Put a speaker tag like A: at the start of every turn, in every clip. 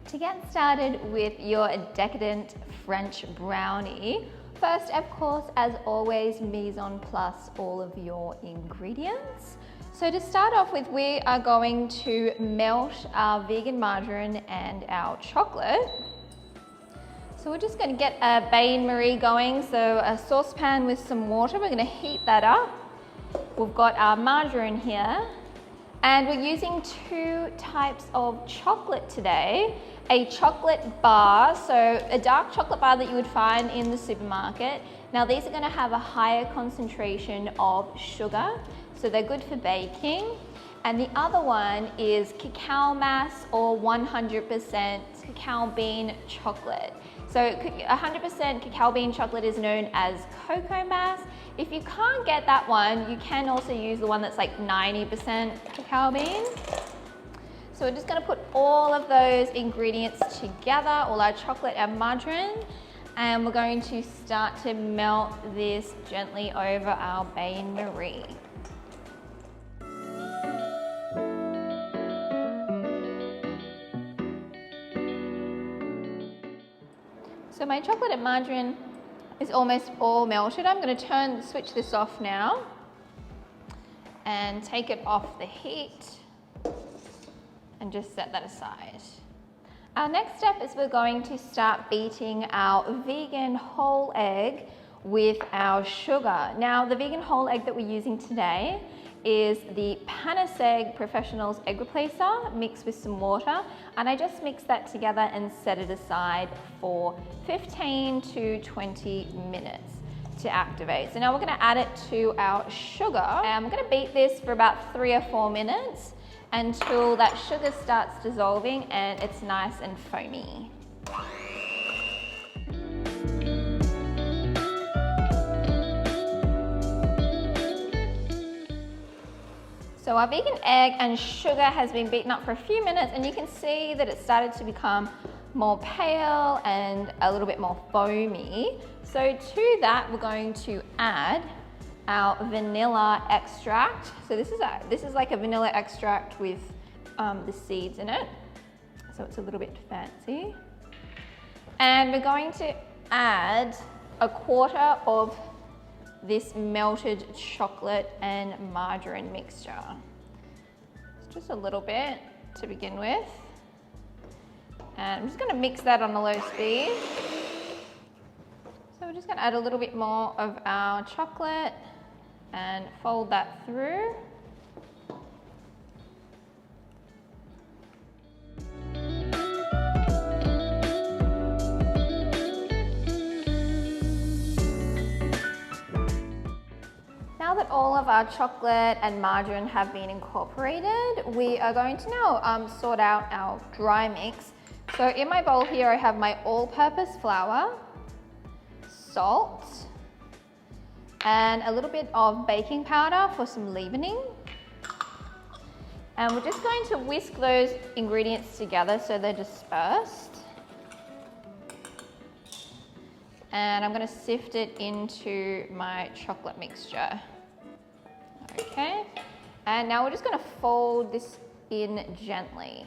A: To get started with your decadent French brownie, first, of course, as always, mise en place all of your ingredients. So to start off with, we are going to melt our vegan margarine and our chocolate. So we're just going to get a bain-marie going, so a saucepan with some water. We're going to heat that up. We've got our margarine here, and we're using two types of chocolate today. A chocolate bar, so a dark chocolate bar that you would find in the supermarket. Now these are going to have a higher concentration of sugar, so they're good for baking. And the other one is cacao mass or 100% cacao bean chocolate. So 100% cacao bean chocolate is known as cocoa mass. If you can't get that one, you can also use the one that's like 90% cacao bean. So we're just going to put all of those ingredients together, all our chocolate and margarine, and we're going to start to melt this gently over our bain-marie. So my chocolate and margarine is almost all melted. I'm going to switch this off now and take it off the heat and just set that aside. Our next step is we're going to start beating our vegan whole egg with our sugar. Now the vegan whole egg that we're using today is the Panisegg Professionals Egg Replacer mixed with some water, and I just mix that together and set it aside for 15 to 20 minutes to activate. So now we're going to add it to our sugar, and I'm going to beat this for about 3 or 4 minutes until that sugar starts dissolving and it's nice and foamy. So our vegan egg and sugar has been beaten up for a few minutes, and you can see that it started to become more pale and a little bit more foamy. So to that, we're going to add our vanilla extract. So this is like a vanilla extract with the seeds in it. So it's a little bit fancy. And we're going to add 1/4 of this melted chocolate and margarine mixture. It's just a little bit to begin with. And I'm just going to mix that on a low speed. So we're just going to add a little bit more of our chocolate and fold that through. Now that all of our chocolate and margarine have been incorporated, we are going to now sort out our dry mix. So in my bowl here I have my all-purpose flour, salt, and a little bit of baking powder for some leavening. And we're just going to whisk those ingredients together so they're dispersed. And I'm going to sift it into my chocolate mixture. Okay, and now we're just going to fold this in gently.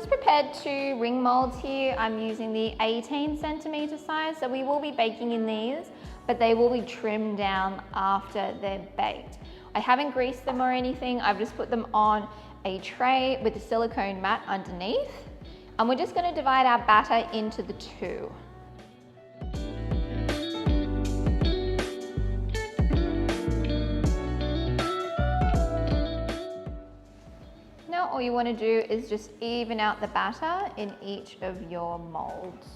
A: Prepared 2 ring molds here. I'm using the 18 centimeter size, so we will be baking in these, but they will be trimmed down after they're baked. I haven't greased them or anything. I've just put them on a tray with a silicone mat underneath, and we're just going to divide our batter into the 2. All you want to do is just even out the batter in each of your molds.